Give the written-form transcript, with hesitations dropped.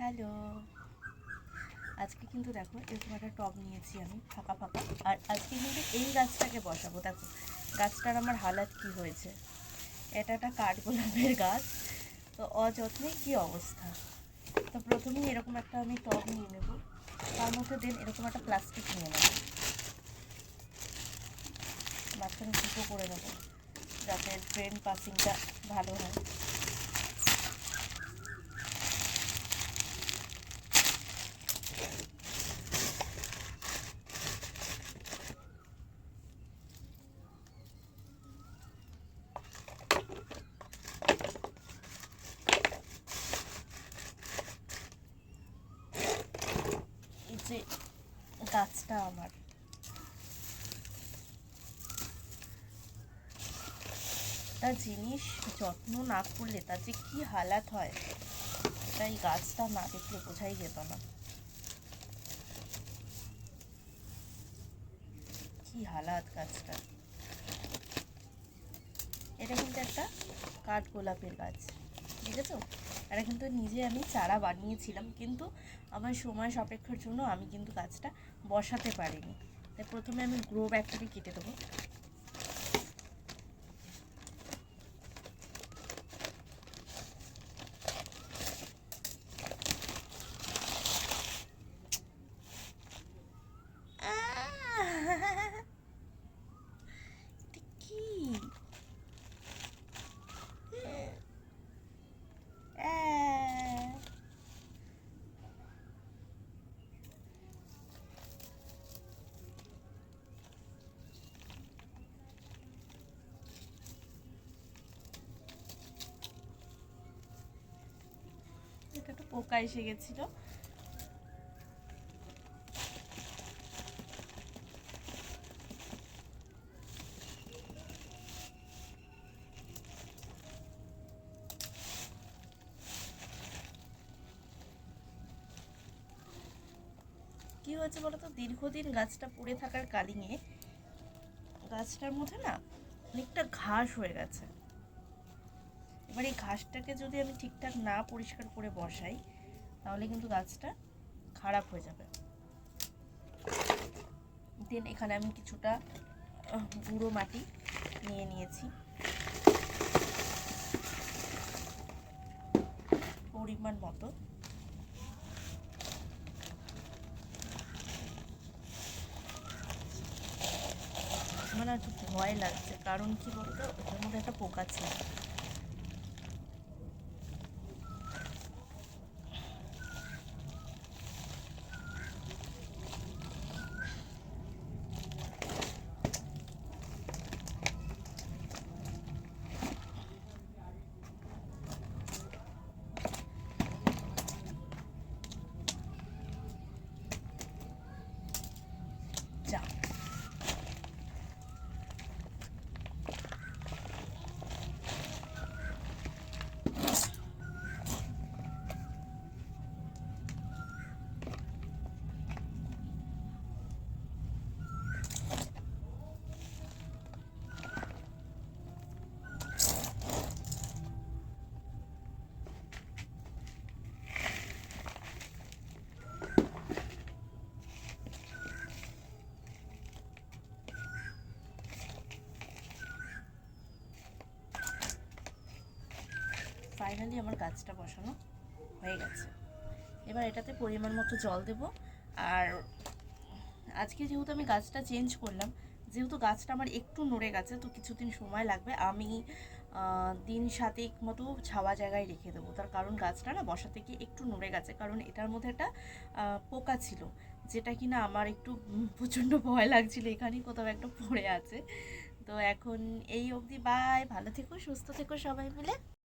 Hello, আজকে কিন্তু দেখো এরকম একটা টব নিয়েছি আমি ফাঁকা ফাঁকা। আর আজকে কিন্তু এই গাছটাকে বসাবো। দেখো গাছটার আমার হালাত কি হয়েছে। এটা একটা কাঠগোলাপের গাছ, তো অযত্নে কি অবস্থা। তো প্রথমেই এরকম একটা আমি টব নিয়ে নেব, তার মধ্যে দেন এরকম একটা প্লাস্টিক নিয়ে নেব, মাঝখানে ফুটো করে নেবো যাতে ড্রেন পাসিংটা ভালো হয়। এই যে গাছটা আমার, একটা জিনিস যত্ন না করলে তার যে কি হালাত হয়, তাই গাছটা না দেখলে বোঝাই যেত না কি হালাত গাছটা। এটা কিন্তু একটা কাঠগোলাপের গাছ, দেখেছো? এটা কিন্তু নিজে আমি চারা বানিয়েছিলাম, কিন্তু আমার সময় সাপেক্ষের জন্য আমি কিন্তু গাছটা বসাতে পারিনি। তাই প্রথমে আমি গ্রো ব্যাগটাকে কেটে দেবো। কি এটা একটা পোকা এসে গেছিল। কি হয়েছে বলতো, দীর্ঘদিন গাছটা পড়ে থাকার কালিঙে গাছটার মধ্যে না অনেকটা ঘাস হয়ে গেছে। এবার এই ঘাসটাকে যদি আমি ঠিকঠাক না পরিষ্কার করে বসাই, তাহলে কিন্তু গাছটা খারাপ হয়ে যাবে। দেন এখানে আমি কিছুটা গুঁড়ো মাটি নিয়ে নিয়েছি, পরিমাণ মতো। আমার একটু ভয় লাগছে, কারণ কি বলতো, ওটার মধ্যে একটা পোকা ছিল। যা, ফাইনালি আমার গাছটা বসানো হয়ে গেছে। এবার এটাতে পরিমাণ মতো জল দেব। আর আজকে যেহেতু আমি গাছটা চেঞ্জ করলাম, যেহেতু গাছটা আমার একটু নড়ে গেছে, তো কিছুদিন সময় লাগবে। আমি দিন 7 মতো ছাওয়া জায়গায় রেখে দেবো। তার কারণ গাছটা না বসাতে গিয়ে একটু নড়ে গেছে, কারণ এটার মধ্যে একটা পোকা ছিল, যেটা কিনা আমার একটু প্রচণ্ড ভয় লাগছিল এখানেই কোথাও একটা পড়ে আছে। তো এখন এই অবধি, বাই, ভালো থেকো, সুস্থ থেকো সবাই মিলে।